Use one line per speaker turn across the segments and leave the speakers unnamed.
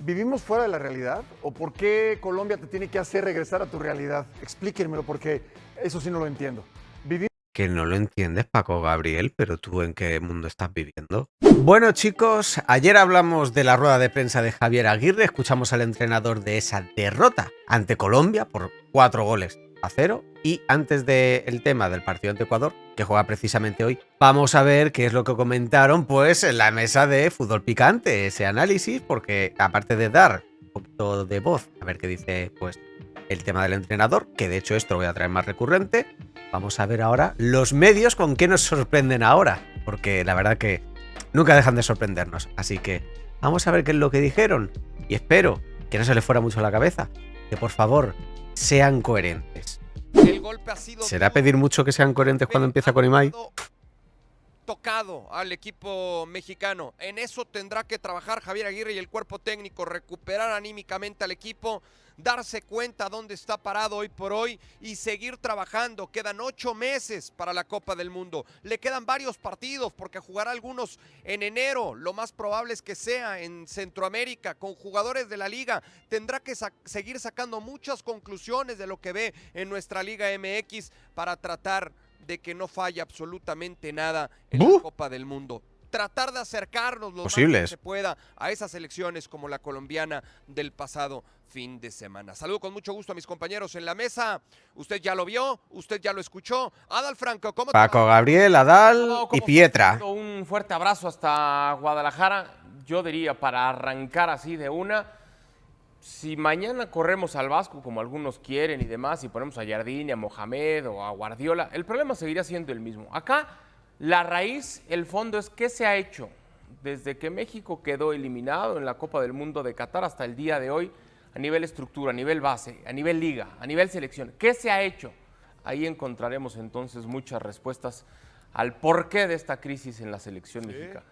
¿Vivimos fuera de la realidad? ¿O por qué Colombia te tiene que hacer regresar a tu realidad? Explíquenmelo porque eso sí no lo entiendo.
Que no lo entiendes, Paco Gabriel, pero tú ¿en qué mundo estás viviendo? Bueno, chicos, ayer hablamos de la rueda de prensa de Javier Aguirre, escuchamos al entrenador de esa derrota ante Colombia por 4-0, y antes del tema del partido ante Ecuador, que juega precisamente hoy, vamos a ver qué es lo que comentaron pues en la mesa de Fútbol Picante, ese análisis, porque aparte de dar un poquito de voz a ver qué dice pues el tema del entrenador, que de hecho esto lo voy a traer más recurrente, vamos a ver ahora los medios con qué nos sorprenden ahora, porque la verdad que nunca dejan de sorprendernos. Así que vamos a ver qué es lo que dijeron y espero que no se les fuera mucho la cabeza, que por favor sean coherentes.
El golpe ha sido
¿Será pedir mucho que sean coherentes cuando empieza con Imai?
Tocado al equipo mexicano. En eso tendrá que trabajar Javier Aguirre y el cuerpo técnico, recuperar anímicamente al equipo, darse cuenta dónde está parado hoy por hoy y seguir trabajando. Quedan 8 meses para la Copa del Mundo. Le quedan varios partidos porque jugará algunos en enero. Lo más probable es que sea en Centroamérica con jugadores de la liga. Tendrá que seguir sacando muchas conclusiones de lo que ve en nuestra Liga MX para tratar de que no falle absolutamente nada en la Copa del Mundo. Tratar de acercarnos lo más que se pueda a esas elecciones como la colombiana del pasado fin de semana. Saludo con mucho gusto a mis compañeros en la mesa. Usted ya lo vio, usted ya lo escuchó. Adal Franco, ¿cómo
Paco Gabriel, Adal y Pietra.
Un fuerte abrazo hasta Guadalajara. Yo diría, para arrancar así de una, si mañana corremos al Vasco como algunos quieren y demás, y ponemos a Jardín, a Mohamed o a Guardiola, el problema seguirá siendo el mismo. Acá la raíz, el fondo es qué se ha hecho desde que México quedó eliminado en la Copa del Mundo de Qatar hasta el día de hoy, a nivel estructura, a nivel base, a nivel liga, a nivel selección. ¿Qué se ha hecho? Ahí encontraremos entonces muchas respuestas al porqué de esta crisis en la selección mexicana.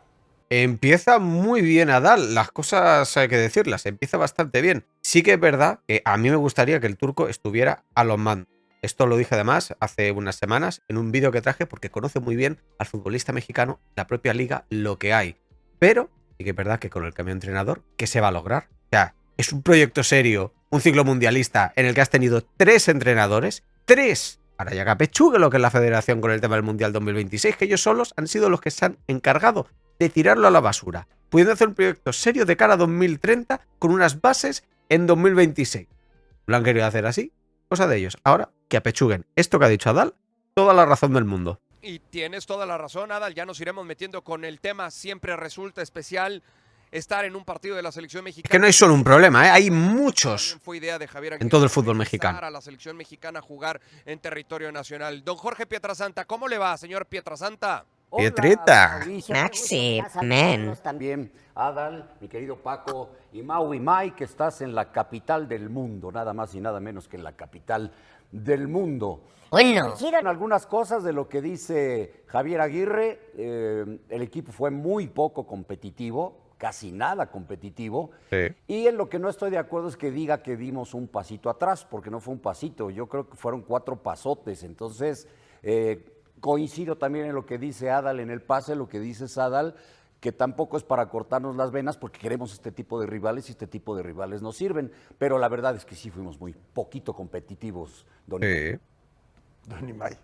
Empieza muy bien Adal, las cosas hay que decirlas, empieza bastante bien. Sí que es verdad que a mí me gustaría que el turco estuviera a los mandos. Esto lo dije además hace unas semanas en un vídeo que traje porque conoce muy bien al futbolista mexicano, la propia liga, lo que hay. Pero sí que es verdad que con el cambio de entrenador, ¿qué se va a lograr? O sea, es un proyecto serio, un ciclo mundialista en el que has tenido 3 entrenadores, 3. Ahora ya que apechugue lo que es la federación con el tema del Mundial 2026, que ellos solos han sido los que se han encargado de tirarlo a la basura, pudiendo hacer un proyecto serio de cara a 2030 con unas bases en 2026. Lo han querido hacer así, cosa de ellos. Ahora que apechuguen esto que ha dicho Adal, toda la razón del mundo.
Y tienes toda la razón, Adal, ya nos iremos metiendo con el tema, siempre resulta especial estar en un partido de la selección mexicana.
Es que no hay solo un problema, hay muchos
fue idea de Javier Aguirre
en todo el fútbol mexicano.
A la selección mexicana jugar en territorio nacional. Don Jorge Pietrasanta, ¿cómo le va, señor Pietrasanta?
Pietrita.
Maxi, man.
También Adal, mi querido Paco, y Mau y Mai, que estás en la capital del mundo, nada más y nada menos que en la capital del mundo.
Bueno,
Hicieron algunas cosas de lo que dice Javier Aguirre. El equipo fue muy poco competitivo, casi nada competitivo.
Sí.
Y en lo que no estoy de acuerdo es que diga que dimos un pasito atrás, porque no fue un pasito, yo creo que fueron 4 pasotes. Entonces, coincido también en lo que dice Adal en el pase, lo que dice Adal, que tampoco es para cortarnos las venas porque queremos este tipo de rivales y este tipo de rivales nos sirven, pero la verdad es que sí fuimos muy poquito competitivos, don
Imai.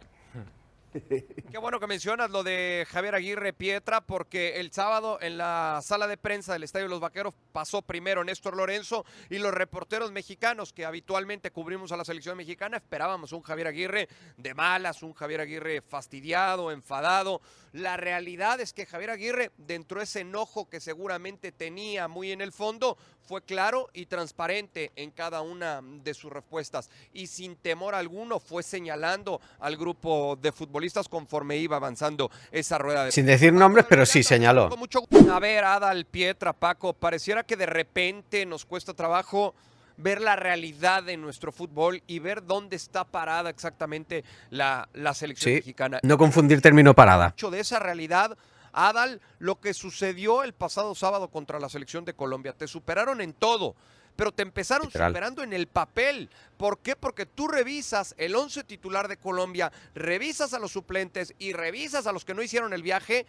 Qué bueno que mencionas lo de Javier Aguirre, Pietra, porque el sábado en la sala de prensa del Estadio de los Vaqueros pasó primero Néstor Lorenzo y los reporteros mexicanos que habitualmente cubrimos a la selección mexicana esperábamos un Javier Aguirre de malas, un Javier Aguirre fastidiado, enfadado. La realidad es que Javier Aguirre, dentro de ese enojo que seguramente tenía muy en el fondo, fue claro y transparente en cada una de sus respuestas y sin temor alguno fue señalando al grupo de futbolistas conforme iba avanzando esa rueda de...
Sin decir nombres, pero sí señaló.
Con mucho gusto. A ver, Adal, Pietra, Paco, pareciera que de repente nos cuesta trabajo ver la realidad de nuestro fútbol y ver dónde está parada exactamente la selección mexicana.
No confundir término parada.
Mucho de esa realidad, Adal, lo que sucedió el pasado sábado contra la selección de Colombia. Te superaron en todo, pero te empezaron superando en el papel. ¿Por qué? Porque tú revisas el 11 titular de Colombia, revisas a los suplentes y revisas a los que no hicieron el viaje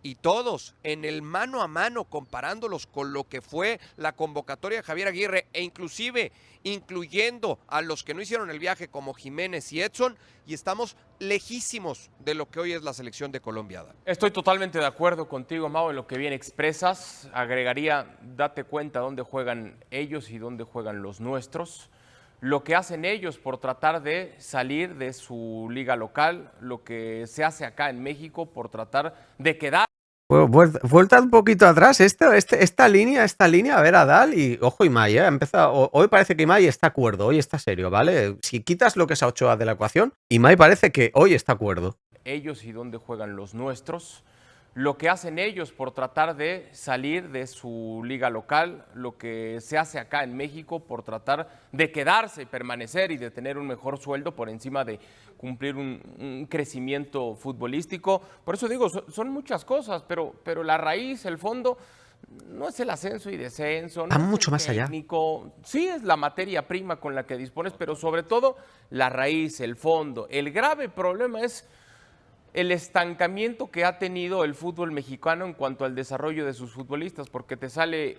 y todos en el mano a mano, comparándolos con lo que fue la convocatoria de Javier Aguirre e inclusive incluyendo a los que no hicieron el viaje como Jiménez y Edson, y estamos lejísimos de lo que hoy es la selección de Colombia.
Estoy totalmente de acuerdo contigo, Mau, en lo que bien expresas. Agregaría, date cuenta dónde juegan ellos y dónde juegan los nuestros. Lo que hacen ellos por tratar de salir de su liga local, lo que se hace acá en México por tratar de quedar.
Vuelta un poquito atrás, esta línea, a ver, Adal, y ojo Imai, ha empezado, hoy parece que Imai está acuerdo, hoy está serio, ¿vale? Si quitas lo que es a Ochoa de la ecuación, Imai parece que hoy está acuerdo.
Ellos y dónde juegan los nuestros, lo que hacen ellos por tratar de salir de su liga local, lo que se hace acá en México por tratar de quedarse y permanecer y de tener un mejor sueldo por encima de cumplir un crecimiento futbolístico. Por eso digo, son muchas cosas, pero la raíz, el fondo, no es el ascenso y descenso. No
Va
es
mucho
el
más allá.
técnico. Sí, es la materia prima con la que dispones, pero sobre todo la raíz, el fondo. El grave problema es el estancamiento que ha tenido el fútbol mexicano en cuanto al desarrollo de sus futbolistas, porque te sale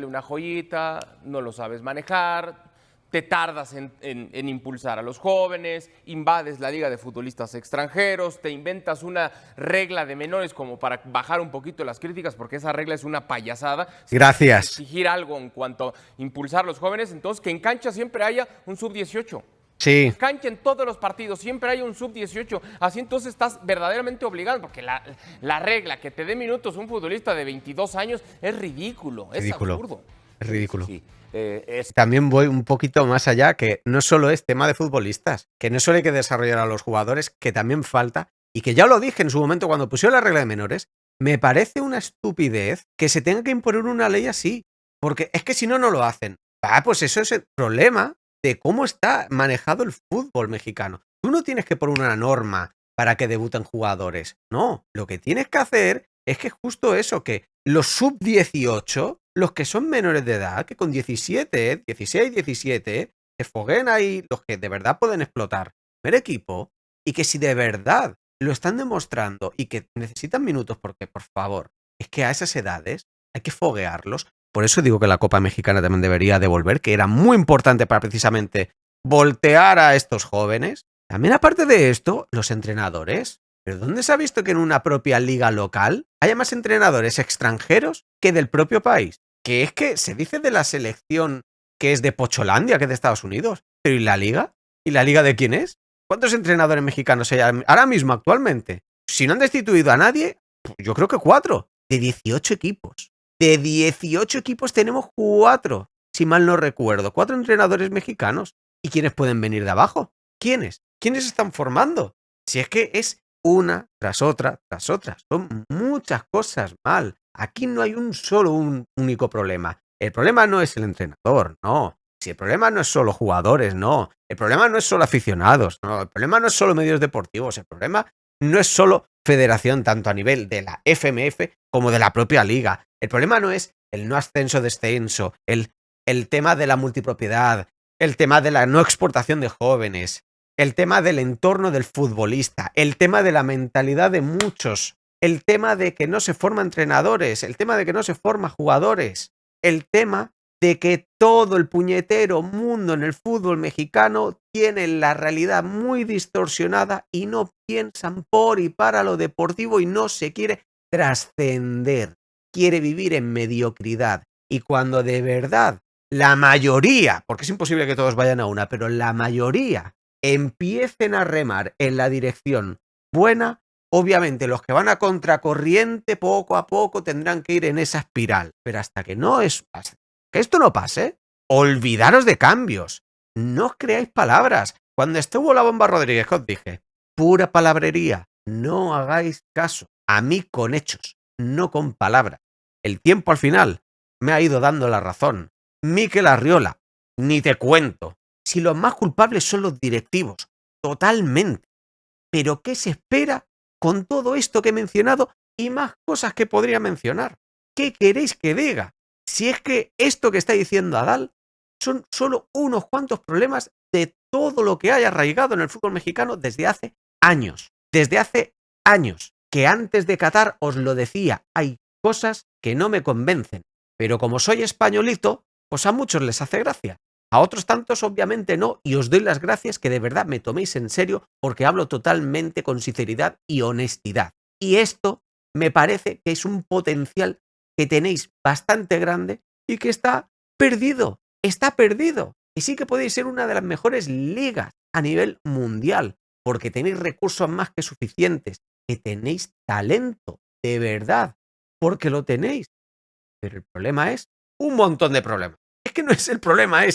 una joyita, no lo sabes manejar, te tardas en impulsar a los jóvenes, invades la liga de futbolistas extranjeros, te inventas una regla de menores como para bajar un poquito las críticas, porque esa regla es una payasada.
Gracias.
Exigir algo en cuanto a impulsar a los jóvenes, entonces que en cancha siempre haya un sub-18.
Sí.
Cancha en todos los partidos, siempre hay un sub-18, así entonces estás verdaderamente obligado, porque la regla que te dé minutos un futbolista de 22 años es ridículo, es absurdo.
Es ridículo.
Sí,
También voy un poquito más allá, que no solo es tema de futbolistas, que no solo hay que desarrollar a los jugadores, que también falta, y que ya lo dije en su momento cuando pusieron la regla de menores, me parece una estupidez que se tenga que imponer una ley así, porque es que si no, no lo hacen. Pues eso es el problema de cómo está manejado el fútbol mexicano. Tú no tienes que poner una norma para que debuten jugadores. No, lo que tienes que hacer es que justo eso, que los sub-18, los que son menores de edad, que con 17, 16, 17, se fogueen ahí los que de verdad pueden explotar el equipo, y que si de verdad lo están demostrando y que necesitan minutos, porque por favor, es que a esas edades hay que foguearlos. Por eso digo que la Copa Mexicana también debería devolver, que era muy importante para precisamente voltear a estos jóvenes. También aparte de esto, los entrenadores. ¿Pero dónde se ha visto que en una propia liga local haya más entrenadores extranjeros que del propio país? Que es que se dice de la selección que es de Pocholandia, que es de Estados Unidos. ¿Pero y la liga? ¿Y la liga de quién es? ¿Cuántos entrenadores mexicanos hay ahora mismo actualmente? Si no han destituido a nadie, yo creo que 4, de 18 equipos. De 18 equipos tenemos 4, si mal no recuerdo. 4 entrenadores mexicanos. ¿Y quiénes pueden venir de abajo? ¿Quiénes? ¿Quiénes se están formando? Si es que es una tras otra, tras otra. Son muchas cosas mal. Aquí no hay un único problema. El problema no es el entrenador, no. Si el problema no es solo jugadores, no. El problema no es solo aficionados, no. El problema no es solo medios deportivos. El problema no es solo federación, tanto a nivel de la FMF como de la propia liga. El problema no es el no ascenso-descenso, el tema de la multipropiedad, el tema de la no exportación de jóvenes, el tema del entorno del futbolista, el tema de la mentalidad de muchos, el tema de que no se forman entrenadores, el tema de que no se forman jugadores, el tema de que todo el puñetero mundo en el fútbol mexicano tiene la realidad muy distorsionada y no piensan por y para lo deportivo y no se quiere trascender, quiere vivir en mediocridad. Y cuando de verdad la mayoría, porque es imposible que todos vayan a una, pero la mayoría empiecen a remar en la dirección buena, obviamente los que van a contracorriente poco a poco tendrán que ir en esa espiral. Pero hasta que que esto no pase, olvidaros de cambios. No os creáis palabras. Cuando estuvo la Bomba Rodríguez, os dije, pura palabrería. No hagáis caso. A mí con hechos, no con palabras. El tiempo al final me ha ido dando la razón. Mikel Arriola, ni te cuento. Si los más culpables son los directivos, totalmente. Pero ¿qué se espera con todo esto que he mencionado y más cosas que podría mencionar? ¿Qué queréis que diga? Si es que esto que está diciendo Adal son solo unos cuantos problemas de todo lo que hay arraigado en el fútbol mexicano desde hace años. Desde hace años. que antes de Qatar os lo decía, hay cosas que no me convencen, pero como soy españolito, pues a muchos les hace gracia. A otros tantos obviamente no, y os doy las gracias que de verdad me toméis en serio porque hablo totalmente con sinceridad y honestidad. Y esto me parece que es un potencial que tenéis bastante grande y que está perdido, y sí que podéis ser una de las mejores ligas a nivel mundial, porque tenéis recursos más que suficientes, que tenéis talento, de verdad, porque lo tenéis. Pero el problema es un montón de problemas. Es que no es el problema, el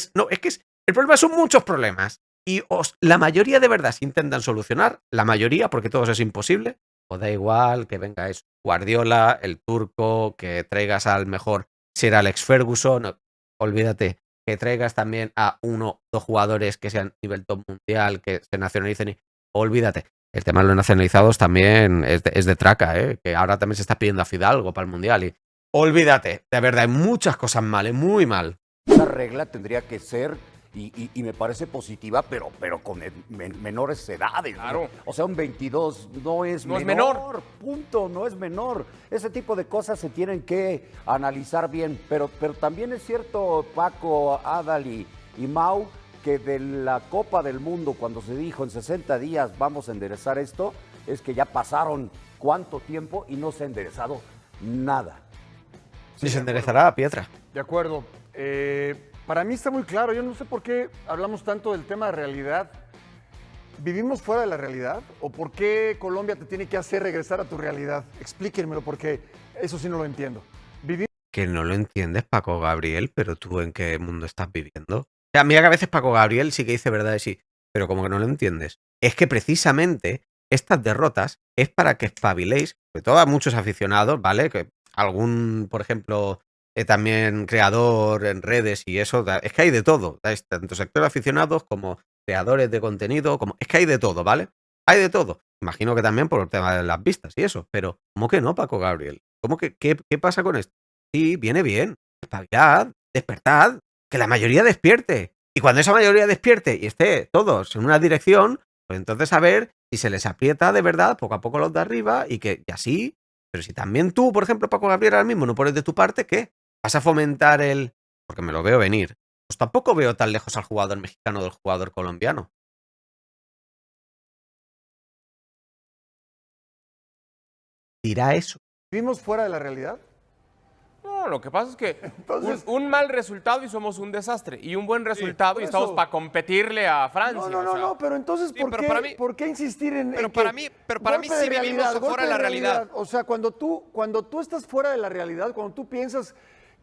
problema son muchos problemas. Y la mayoría de verdad se intentan solucionar, la mayoría, porque todo eso es imposible. O da igual que venga eso, Guardiola, el turco, que traigas al mejor Sir Alex Ferguson, no, olvídate, que traigas también a 1 o 2 jugadores que sean nivel top mundial, que se nacionalicen, olvídate. El tema de los nacionalizados también es de traca, que ahora también se está pidiendo a Fidalgo para el mundial y olvídate, de verdad, hay muchas cosas mal, muy mal.
Esa regla tendría que ser, y me parece positiva, pero con menores edades.
Claro.
O sea, un 22 no es
No es
menor.
menor.
Punto, no es menor. Ese tipo de cosas se tienen que analizar bien. Pero también es cierto, Paco, Adal y Mau, que de la Copa del Mundo, cuando se dijo en 60 días vamos a enderezar esto, es que ya pasaron cuánto tiempo y no se ha enderezado nada.
Sí, se enderezará, Pietra.
De acuerdo. Para mí está muy claro. Yo no sé por qué hablamos tanto del tema de realidad. ¿Vivimos fuera de la realidad? ¿O por qué Colombia te tiene que hacer regresar a tu realidad? Explíquenmelo porque eso sí no lo entiendo.
Que no lo entiendes, Paco Gabriel, pero tú en qué mundo estás viviendo. O sea, mira que a veces Paco Gabriel sí que dice verdades, sí, pero como que no lo entiendes. Es que precisamente estas derrotas es para que espabiléis, sobre todo a muchos aficionados, ¿vale? Que algún, por ejemplo, también creador en redes y eso, es que hay de todo, ¿sabes? Tanto sector de aficionados como creadores de contenido, es que hay de todo, ¿vale? Hay de todo. Imagino que también por el tema de las vistas y eso, pero ¿cómo que no, Paco Gabriel? ¿Cómo que qué pasa con esto? Sí, viene bien. Espabilad, despertad, que la mayoría despierte. Y cuando esa mayoría despierte y esté todos en una dirección, pues entonces a ver si se les aprieta de verdad poco a poco los de arriba y así. Pero si también tú, por ejemplo, Paco Gabriel, ahora mismo no pones de tu parte, ¿qué? ¿Vas a fomentar porque me lo veo venir? Pues tampoco veo tan lejos al jugador mexicano del jugador colombiano. ¿Dirá eso?
¿Vivimos fuera de la realidad?
No, lo que pasa es que
Entonces-
un mal resultado y somos un desastre. Y un buen resultado
por
y estamos
eso.
para competirle a Francia.
No, pero entonces,
Sí,
¿por,
pero
qué,
para mí-
¿por qué insistir en
pero
en
para
que
mí- pero para mí
golpe
sí
de
vivimos
realidad,
fuera de la realidad?
O sea, cuando tú estás fuera de la realidad, cuando tú piensas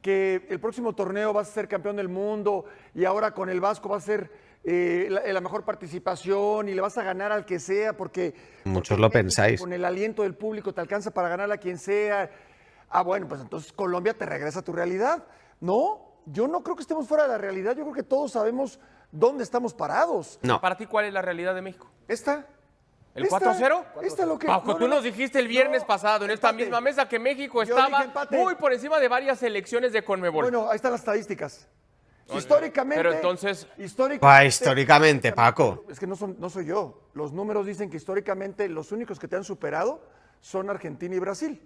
que el próximo torneo vas a ser campeón del mundo y ahora con el Vasco va a ser la mejor participación y le vas a ganar al que sea porque
Muchos lo
México,
pensáis.
con el aliento del público te alcanza para ganar a quien sea. Bueno, pues entonces Colombia te regresa a tu realidad. No, yo no creo que estemos fuera de la realidad. Yo creo que todos sabemos dónde estamos parados.
No.
¿Para ti cuál es la realidad de México?
¿Esta?
¿El
Esta,
4-0?
Esta lo que.
Paco,
no,
tú
no,
nos dijiste el viernes
no,
pasado en esta
empate.
misma mesa que México
Yo
estaba
dije empate.
muy por encima de varias selecciones de Conmebol.
Bueno, ahí están las estadísticas.
Oye,
Históricamente.
pero entonces-
Históricamente, Paco.
Es que no soy yo. Los números dicen que históricamente los únicos que te han superado son Argentina y Brasil.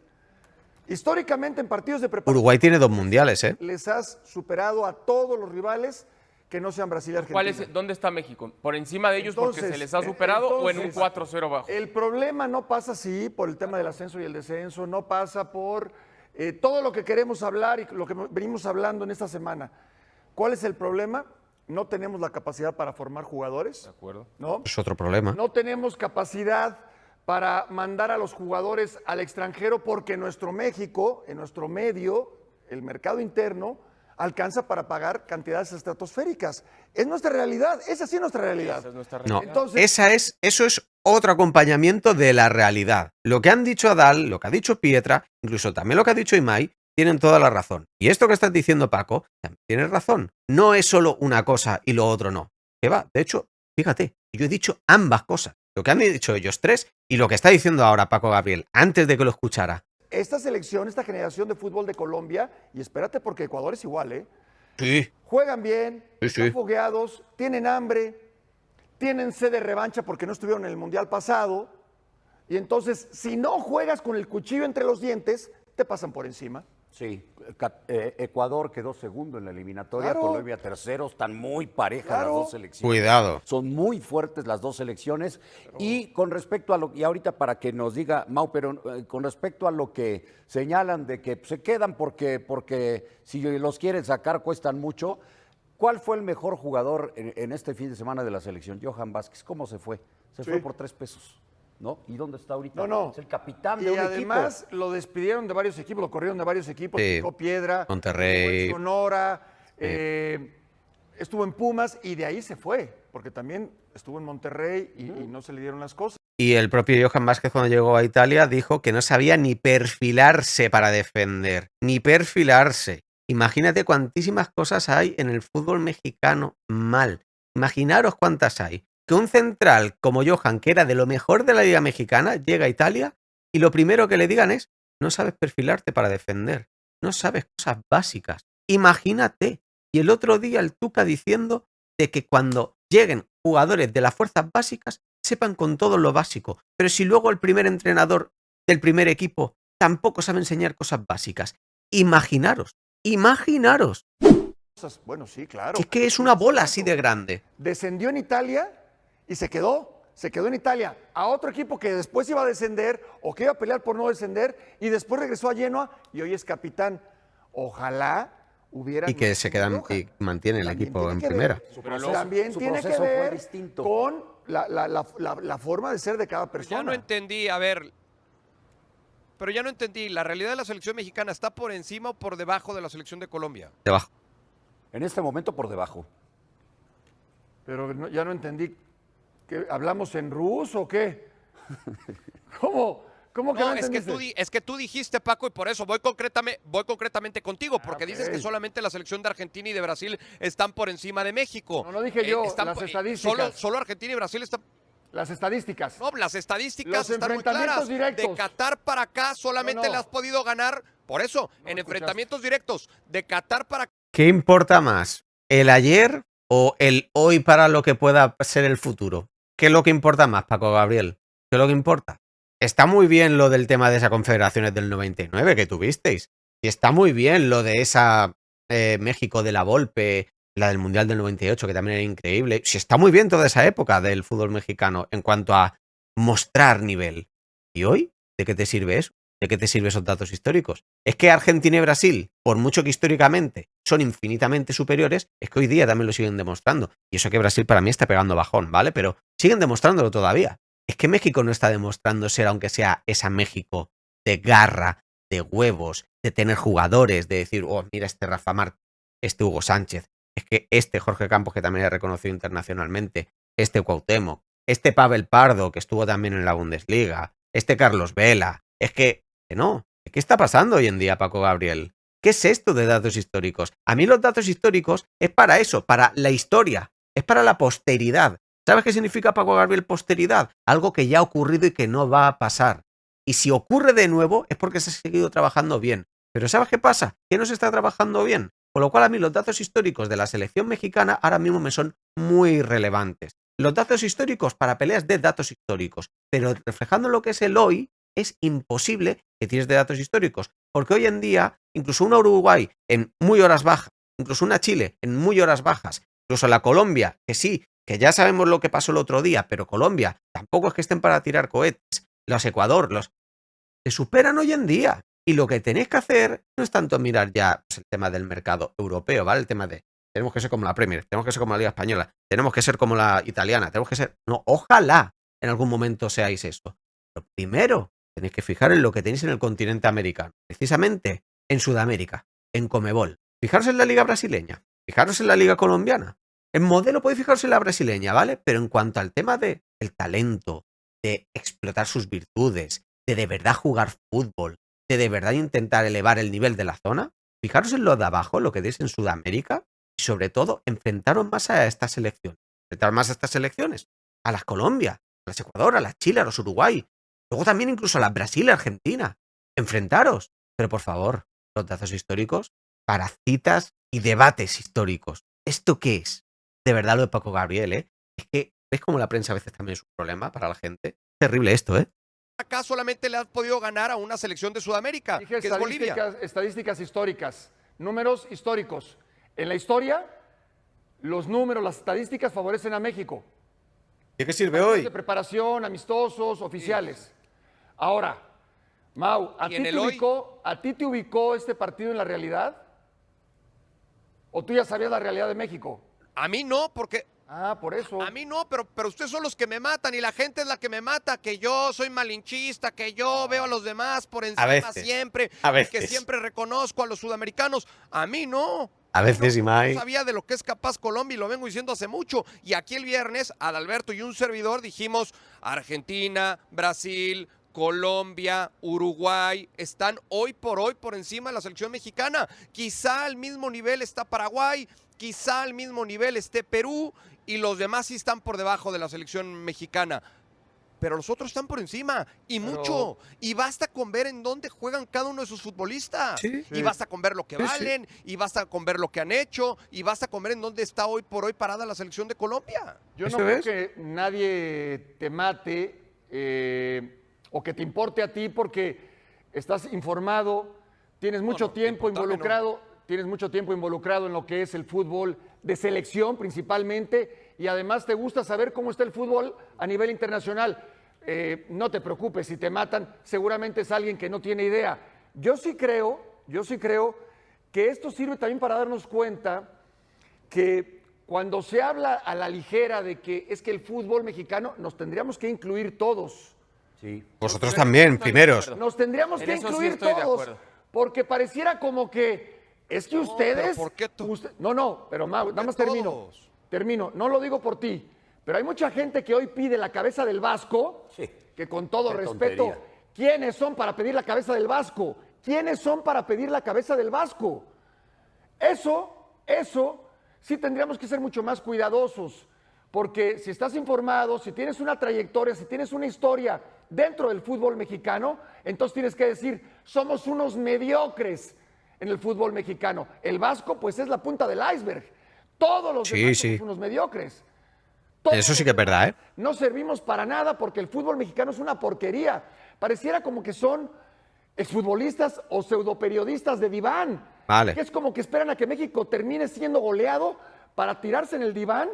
Históricamente en partidos de preparación.
Uruguay tiene 2 mundiales, ¿eh?
Les has superado a todos los rivales que no sean Brasil y Argentina.
¿Dónde está México? ¿Por encima de ellos porque
Entonces,
se les ha superado o en un
entonces,
4-0 bajo?
El problema no pasa así por el tema del ascenso y el descenso, no pasa por todo lo que queremos hablar y lo que venimos hablando en esta semana. ¿Cuál es el problema? No tenemos la capacidad para formar jugadores.
De acuerdo.
¿No?
Es otro problema.
No tenemos capacidad para mandar a los jugadores al extranjero porque nuestro México, en nuestro medio, el mercado interno, alcanza para pagar cantidades estratosféricas. Es nuestra realidad, esa sí es nuestra realidad.
Esa es nuestra
No,
realidad.
Entonces-
eso es otro acompañamiento de la realidad. Lo que han dicho Adal, lo que ha dicho Pietra, incluso también lo que ha dicho Imai, tienen toda la razón. Y esto que estás diciendo, Paco, también tienes razón. No es solo una cosa y lo otro no. Que va, de hecho, fíjate, yo he dicho ambas cosas. Lo que han dicho ellos tres y lo que está diciendo ahora Paco Gabriel, antes de que lo escuchara.
Esta selección, esta generación de fútbol de Colombia, y espérate porque Ecuador es igual, ¿eh?
Sí.
Juegan bien,
Sí, sí.
están fogueados, tienen hambre, tienen sed de revancha porque no estuvieron en el Mundial pasado, Y entonces, si no juegas con el cuchillo entre los dientes, te pasan por encima.
Sí, Ecuador quedó segundo en la eliminatoria,
Claro.
Colombia tercero, están muy parejas las
Claro.
dos selecciones.
Cuidado.
Son muy fuertes las dos selecciones. Y con respecto a y ahorita para que nos diga Mau, pero con respecto a lo que señalan de que se quedan porque si los quieren sacar cuestan mucho, ¿cuál fue el mejor jugador en este fin de semana de la selección? Johan Vázquez, ¿cómo se fue? Se fue por 3 pesos. ¿No? ¿Y dónde está ahorita?
No.
Es el capitán de
Y
un
además
equipo.
lo despidieron de varios equipos, lo corrieron de varios equipos,
Sí.
picó piedra,
Monterrey.
jugó en Sonora,
Sí.
estuvo en Pumas y de ahí se fue, porque también estuvo en Monterrey y no se le dieron las cosas.
Y el propio Johan Vázquez, cuando llegó a Italia, dijo que no sabía ni perfilarse para defender, ni perfilarse. Imagínate cuantísimas cosas hay en el fútbol mexicano mal. Imaginaros cuántas hay. Que un central como Johan, que era de lo mejor de la Liga Mexicana, llega a Italia y lo primero que le digan es: no sabes perfilarte para defender, no sabes cosas básicas. Imagínate. Y el otro día el Tuca diciendo de que cuando lleguen jugadores de las fuerzas básicas sepan con todo lo básico. Pero si luego el primer entrenador del primer equipo tampoco sabe enseñar cosas básicas. Imaginaros.
Bueno, sí, claro.
Si es que es una bola así de grande.
Descendió en Italia y se quedó en Italia a otro equipo que después iba a descender o que iba a pelear por no descender y después regresó a Genoa y hoy es capitán. Ojalá hubiera...
Y que se quedan y mantiene el
También
equipo
tiene
en
que
primera.
ver- También
su
tiene que
proceso fue
ver
distinto.
con la forma de ser de cada persona.
Ya no entendí, a ver. Pero ya no entendí, ¿la realidad de la selección mexicana está por encima o por debajo de la selección de Colombia?
Debajo.
En este momento por debajo.
Pero ya no entendí. ¿Hablamos en ruso o qué? ¿Cómo que no
No, es
entendiste?
que tú dijiste, Paco, y por eso voy concretamente contigo, porque dices que
ok.
solamente la selección de Argentina y de Brasil están por encima de México.
No dije yo, las estadísticas.
Solo Argentina y Brasil están...
Las estadísticas.
No, las estadísticas
Los
están muy
enfrentamientos
claras.
directos.
De Qatar para acá solamente
No.
le has podido ganar, por eso,
No
en
escuchaste.
enfrentamientos directos. De Qatar para acá.
¿Qué importa más? ¿El ayer o el hoy para lo que pueda ser el futuro? ¿Qué es lo que importa más, Paco Gabriel? ¿Qué es lo que importa? Está muy bien lo del tema de esas confederaciones del 99 que tuvisteis. Y está muy bien lo de esa México de la Volpe, la del Mundial del 98, que también era increíble. Sí, está muy bien toda esa época del fútbol mexicano en cuanto a mostrar nivel. ¿Y hoy? ¿De qué te sirve eso? ¿De qué te sirven esos datos históricos? Es que Argentina y Brasil, por mucho que históricamente son infinitamente superiores, es que hoy día también lo siguen demostrando. Y eso que Brasil para mí está pegando bajón, ¿vale? Pero siguen demostrándolo todavía. Es que México no está demostrando ser, aunque sea esa México de garra, de huevos, de tener jugadores, de decir, oh, mira este Rafa Márquez, este Hugo Sánchez, es que este Jorge Campos, que también es reconocido internacionalmente, este Cuauhtémoc, este Pavel Pardo, que estuvo también en la Bundesliga, este Carlos Vela, es que no. ¿Qué está pasando hoy en día, Paco Gabriel? ¿Qué es esto de datos históricos? A mí los datos históricos es para eso, para la historia, es para la posteridad. ¿Sabes qué significa, Paco Gabriel, posteridad? Algo que ya ha ocurrido y que no va a pasar. Y si ocurre de nuevo es porque se ha seguido trabajando bien. Pero ¿sabes qué pasa? Que no se está trabajando bien. Con lo cual a mí los datos históricos de la selección mexicana ahora mismo me son muy relevantes. Los datos históricos para peleas de datos históricos. Pero reflejando lo que es el hoy, es imposible que tires de datos históricos. Porque hoy en día, incluso una Uruguay en muy horas bajas, incluso una Chile en muy horas bajas, incluso la Colombia, que sí, que ya sabemos lo que pasó el otro día, pero Colombia tampoco es que estén para tirar cohetes. Los Ecuador, se superan hoy en día. Y lo que tenéis que hacer no es tanto mirar ya pues, el tema del mercado europeo, ¿vale? El tema de tenemos que ser como la Premier, tenemos que ser como la Liga Española, tenemos que ser como la italiana, tenemos que ser... No, ojalá en algún momento seáis eso. Pero primero tenéis que fijar en lo que tenéis en el continente americano, precisamente en Sudamérica, en Conmebol. Fijaros en la Liga brasileña, fijaros en la Liga colombiana. En modelo podéis fijaros en la brasileña, ¿vale? Pero en cuanto al tema de el talento, de explotar sus virtudes, de verdad jugar fútbol, de verdad intentar elevar el nivel de la zona, fijaros en lo de abajo, lo que deis en Sudamérica, y sobre todo enfrentaros más a estas selecciones. Enfrentar más a estas selecciones, a las Colombia, a las Ecuador, a las Chile, a los Uruguay, luego también incluso a la Brasil, Argentina. Enfrentaros. Pero por favor, los datos históricos para citas y debates históricos. ¿Esto qué es? De verdad lo de Paco Gabriel, ¿eh? Es que, ¿ves cómo la prensa a veces también es un problema para la gente? Terrible esto, ¿eh?
acá solamente le has podido ganar a una selección de Sudamérica,
Dije
que es Bolivia.
estadísticas históricas, números históricos. En la historia, los números, las estadísticas favorecen a México.
¿De qué sirve
De
hoy?
preparación, amistosos, oficiales. Ahora, Mau,
¿Y en el hoy?
¿a ti te ubicó este partido en la realidad? ¿O tú ya sabías la realidad de México?
A mí no, porque
Ah, por eso.
a mí no, pero ustedes son los que me matan y la gente es la que me mata, que yo soy malinchista, que yo veo a los demás por encima
veces,
siempre,
a
y que
veces.
siempre reconozco a los sudamericanos. A mí no.
A veces,
Yo
Imai.
sabía de lo que es capaz Colombia y lo vengo diciendo hace mucho. Y aquí el viernes, Adalberto y un servidor dijimos, Argentina, Brasil, Colombia, Uruguay, están hoy por encima de la selección mexicana. Quizá al mismo nivel está Paraguay, quizá al mismo nivel esté Perú y los demás sí están por debajo de la selección mexicana. Pero los otros están por encima, y mucho. Y basta con ver en dónde juegan cada uno de sus futbolistas.
Sí.
Y basta con ver lo que
Sí, sí.
valen, y basta con ver lo que han hecho, y basta con ver en dónde está hoy por hoy parada la selección de Colombia.
Yo no
¿Eso
creo
es?
que nadie te mate o que te importe a ti porque estás informado, tienes mucho
no,
tiempo
importarme
involucrado, tienes mucho tiempo involucrado en lo que es el fútbol de selección principalmente y además te gusta saber cómo está el fútbol a nivel internacional. No te preocupes, si te matan, seguramente es alguien que no tiene idea. Yo sí creo que esto sirve también para darnos cuenta que cuando se habla a la ligera de que es que el fútbol mexicano nos tendríamos que incluir todos.
Sí.
Vosotros también,
Estoy de
primeros.
acuerdo.
Nos tendríamos
En
que
eso sí
incluir
estoy de
todos.
acuerdo.
Porque pareciera como que es que ustedes.
pero ¿por qué
No, pero Mau, nada más termino.
todos?
Termino. No lo digo por ti. Pero hay mucha gente que hoy pide la cabeza del Vasco.
Sí.
Que con todo
Qué
respeto,
tontería.
¿quiénes son para pedir la cabeza del Vasco? ¿Quiénes son para pedir la cabeza del Vasco? Eso, sí tendríamos que ser mucho más cuidadosos, porque si estás informado, si tienes una trayectoria, si tienes una historia dentro del fútbol mexicano, entonces tienes que decir, somos unos mediocres en el fútbol mexicano. El Vasco, pues es la punta del iceberg. Todos los
Sí,
demás
sí.
somos unos mediocres.
Eso sí que es verdad, ¿eh?
No servimos para nada porque el fútbol mexicano es una porquería. Pareciera como que son exfutbolistas o pseudoperiodistas de diván.
Vale.
Que es como que esperan a que México termine siendo goleado para tirarse en el diván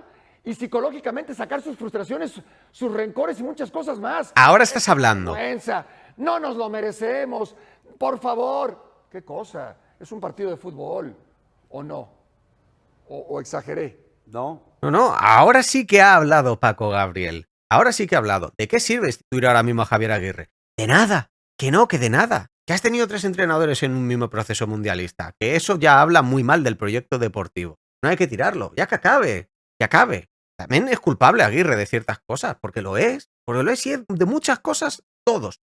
y psicológicamente sacar sus frustraciones, sus rencores y muchas cosas más.
Ahora estás hablando.
Vergüenza. No nos lo merecemos. Por favor. ¿Qué cosa? Es un partido de fútbol. ¿O no? ¿O exageré?
¿No?
No, ahora sí que ha hablado Paco Gabriel. Ahora sí que ha hablado. ¿De qué sirve instituir ahora mismo a Javier Aguirre? De nada. Que de nada. Que has tenido 3 entrenadores en un mismo proceso mundialista. Que eso ya habla muy mal del proyecto deportivo. No hay que tirarlo. Ya que acabe. Que acabe. También es culpable Aguirre de ciertas cosas. Porque lo es. Porque lo es y es de muchas cosas. Todos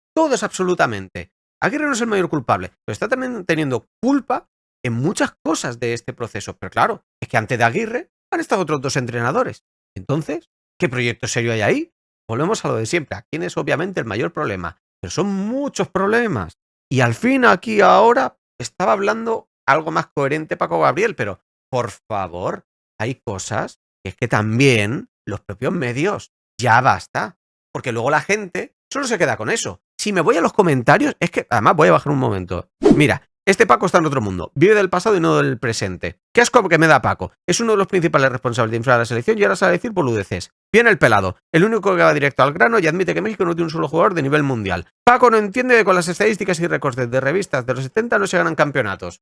absolutamente. Aguirre no es el mayor culpable. Pero está también teniendo culpa en muchas cosas de este proceso. Pero claro, es que antes de Aguirre han estado otros 2 entrenadores. Entonces, ¿qué proyecto serio hay ahí? Volvemos a lo de siempre. Aquí es obviamente el mayor problema. Pero son muchos problemas. Y al fin, aquí, ahora, estaba hablando algo más coherente Paco Gabriel. Pero, por favor, hay cosas que es que también los propios medios, ya basta. Porque luego la gente solo se queda con eso. Si me voy a los comentarios, es que, además, voy a bajar un momento. Mira, este Paco está en otro mundo, vive del pasado y no del presente. Qué asco que me da Paco. Es uno de los principales responsables de inflar la selección y ahora sale a decir boludeces. Viene el pelado, el único que va directo al grano y admite que México no tiene un solo jugador de nivel mundial. Paco no entiende que con las estadísticas y récords de revistas de los 70 no se ganan campeonatos.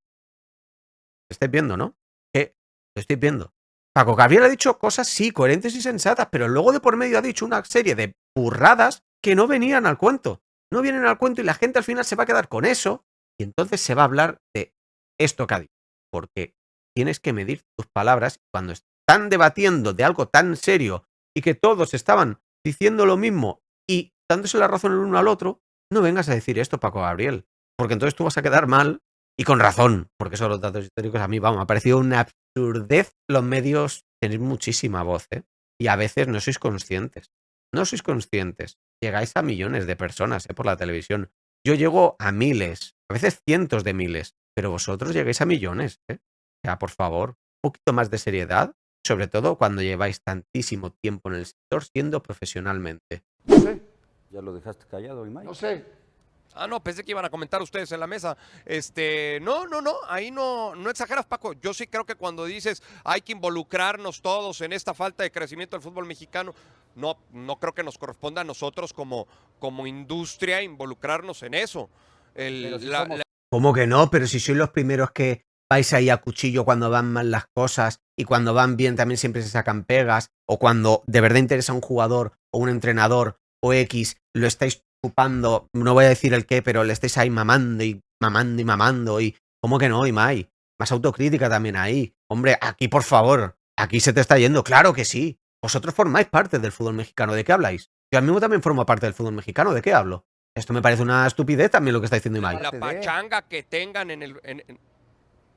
Lo estáis viendo, ¿no? Lo estáis viendo. Paco Gabriel ha dicho cosas, sí, coherentes y sensatas, pero luego de por medio ha dicho una serie de burradas que no venían al cuento. No vienen al cuento y la gente al final se va a quedar con eso. Y entonces se va a hablar de esto que ha dicho. Porque tienes que medir tus palabras cuando están debatiendo de algo tan serio y que todos estaban diciendo lo mismo y dándose la razón el uno al otro. No vengas a decir esto, Paco Gabriel. Porque entonces tú vas a quedar mal y con razón. Porque son los datos históricos. A mí, vamos, me ha parecido una absurdez. Los medios tenéis muchísima voz, ¿eh? Y a veces no sois conscientes. No sois conscientes. Llegáis a millones de personas, por la televisión. Yo llego a miles, a veces cientos de miles, pero vosotros llegáis a millones, ¿eh? Ya, por favor, un poquito más de seriedad, sobre todo cuando lleváis tantísimo tiempo en el sector siendo profesionalmente.
No sé.
Ya lo dejaste callado, Imai.
No sé.
Ah, no, pensé que iban a comentar ustedes en la mesa. No, ahí no exageras, Paco. Yo sí creo que cuando dices hay que involucrarnos todos en esta falta de crecimiento del fútbol mexicano, no creo que nos corresponda a nosotros como industria involucrarnos en eso.
Pero si somos-
¿Cómo que no? Pero si sois los primeros que vais ahí a cuchillo cuando van mal las cosas y cuando van bien también siempre se sacan pegas, o cuando de verdad interesa un jugador o un entrenador o X, lo estáis chupando, no voy a decir el qué, pero le estáis ahí mamando y mamando y mamando y ¿cómo que no, Imai? Más autocrítica también ahí. Hombre, aquí por favor, aquí se te está yendo, claro que sí. Vosotros formáis parte del fútbol mexicano, ¿de qué habláis? Yo mismo también formo parte del fútbol mexicano, ¿de qué hablo? Esto me parece una estupidez también lo que está diciendo Imai.
La
Parte de-
pachanga que tengan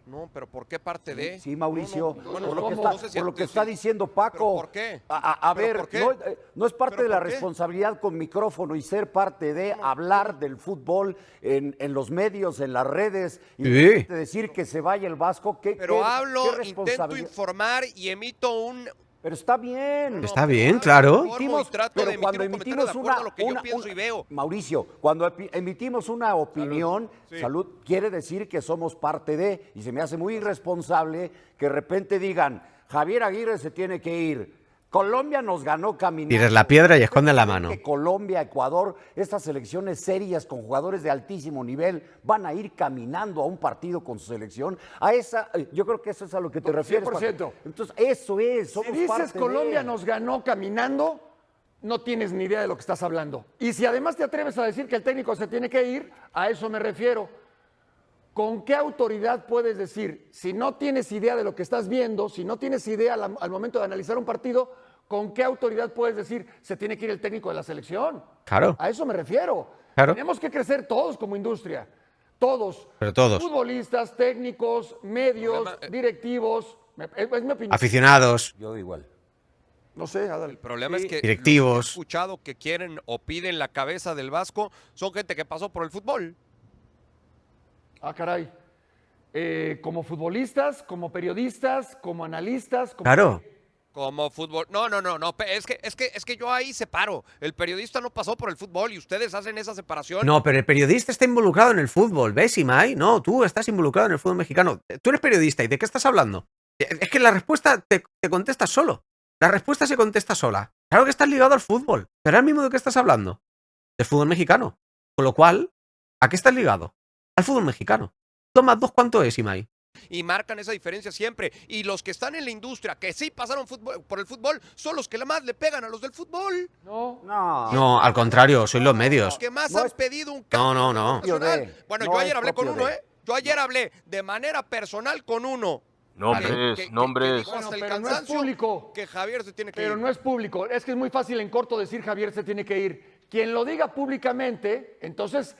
No, pero ¿por qué parte de?
Sí, Mauricio,
No, bueno,
por lo que
no,
está,
no sé si-
por lo que
sí.
está diciendo Paco.
¿Pero por qué?
A
¿Pero
ver,
por qué?
no es parte
¿Pero
de la
por qué?
responsabilidad con micrófono y ser parte de hablar del fútbol en los medios, en las redes, y
Sí.
de repente decir que se vaya el Vasco.
Pero hablo,
qué
intento
responsabilidad?
informar y emito un...
Pero está bien.
Está bien, claro.
Informo y trato
pero
de emitir
cuando
un comentario
emitimos
de acuerdo a lo que yo pienso y veo.
Mauricio, cuando emitimos una opinión, salud, quiere decir que somos parte de, y se me hace muy irresponsable que de repente digan, Javier Aguirre se tiene que ir. Colombia nos ganó caminando.
Tires la piedra y escondes la mano.
Que Colombia, Ecuador, estas selecciones serias con jugadores de altísimo nivel van a ir caminando a un partido con su selección. Yo creo que eso es a lo que te refieres.
100%.
Paco. Entonces, eso es.
Si
Somos
dices
parte
Colombia
de.
nos ganó caminando, no tienes ni idea de lo que estás hablando. Y si además te atreves a decir que el técnico se tiene que ir, a eso me refiero. ¿Con qué autoridad puedes decir, si no tienes idea de lo que estás viendo, si no tienes idea al momento de analizar un partido, con qué autoridad puedes decir, se tiene que ir el técnico de la selección?
Claro.
A eso me refiero.
Claro.
Tenemos que crecer todos como industria. Todos.
Pero todos.
Futbolistas, técnicos, medios,
Problema,
directivos. Es mi opinión.
Aficionados.
Yo igual.
No sé, Adal.
El problema es que
Directivos.
los que he escuchado que quieren o piden la cabeza del Vasco son gente que pasó por el fútbol.
Ah, caray. Como futbolistas, como periodistas, como analistas.
Claro.
Como fútbol. No. Es que yo ahí separo. El periodista no pasó por el fútbol y ustedes hacen esa separación.
No, pero el periodista está involucrado en el fútbol, ¿ves, Imai? No, tú estás involucrado en el fútbol mexicano. Tú eres periodista, ¿y de qué estás hablando? Es que la respuesta te contestas solo. La respuesta se contesta sola. Claro que estás ligado al fútbol. Pero ahora mismo, ¿de qué estás hablando? Del fútbol mexicano. Con lo cual, ¿a qué estás ligado? Al fútbol mexicano. 2 más 2, ¿cuánto es, Imai?
Y marcan esa diferencia siempre. Y los que están en la industria, que sí pasaron por el fútbol, son los que más le pegan a los del fútbol.
No.
No.
No, al contrario, sois los medios.
Los que más
No
han
es-
pedido un
No,
cambio
no.
nacional. Bueno,
No
yo
es
ayer hablé con
propio
uno,
de.
Yo ayer hablé de manera personal con uno.
Nombres,
Que
nombres.
dijo hasta
Bueno,
el
pero no es
cansancio
público.
que Javier se tiene que
Pero
ir.
no es público. Es que es muy fácil en corto decir Javier se tiene que ir. Quien lo diga públicamente, entonces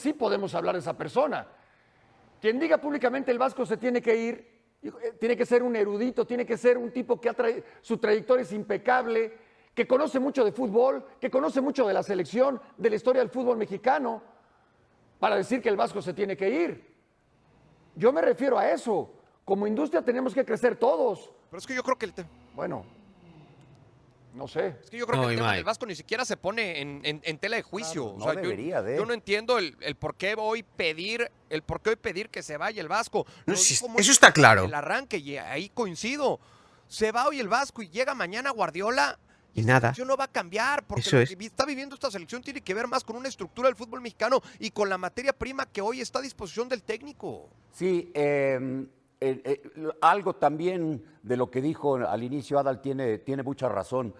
sí podemos hablar de esa persona. Quien diga públicamente el Vasco se tiene que ir, tiene que ser un erudito, tiene que ser un tipo que su trayectoria es impecable, que conoce mucho de fútbol, que conoce mucho de la selección, de la historia del fútbol mexicano, para decir que el Vasco se tiene que ir. Yo me refiero a eso. Como industria tenemos que crecer todos.
Pero es que yo creo que
Bueno, no sé.
Es que yo creo
No,
que el tema
Imai.
del Vasco ni siquiera se pone en tela de juicio.
Claro, no debería de.
Yo no entiendo el por qué hoy pedir que se vaya el Vasco.
No,
Lo
sí,
dijo muy
eso está
bien
claro.
El arranque, y ahí coincido. Se va hoy el Vasco y llega mañana Guardiola.
Y
esta
nada.
selección no va a cambiar, porque
Eso
lo
es.
que está viviendo esta selección tiene que ver más con una estructura del fútbol mexicano y con la materia prima que hoy está a disposición del técnico.
Sí, algo también de lo que dijo al inicio Adal tiene mucha razón.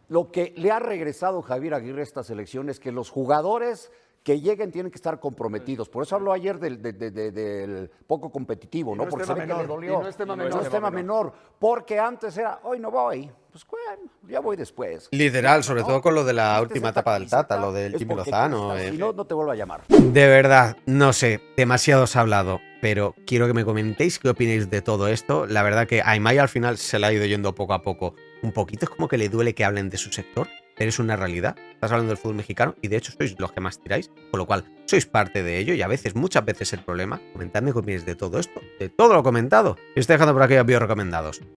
Lo que le ha regresado Javier Aguirre a esta selección es que los jugadores que lleguen tienen que estar comprometidos. Por eso habló ayer del poco competitivo,
Y
¿no?
no es
Porque
tema
se ve que le
menor,
dolió.
y no es tema
No
menor.
es tema menor. Porque antes era, hoy no voy. Pues bueno, ya voy después.
Literal, sobre todo con lo de la
Este
última
esta
etapa del
camiseta
Tata, lo del
es
Jimmy
porque
Lozano.
cuesta, Si no, no te vuelvo a llamar.
De verdad, no sé, demasiado se ha hablado, pero quiero que me comentéis qué opináis de todo esto. La verdad que a Imai al final se le ha ido yendo poco a poco. Un poquito es como que le duele que hablen de su sector, pero es una realidad. Estás hablando del fútbol mexicano y de hecho sois los que más tiráis, con lo cual sois parte de ello y a veces, muchas veces el problema. Comentadme qué opináis de todo esto, de todo lo comentado. Y os estoy dejando por aquí a vídeos recomendados.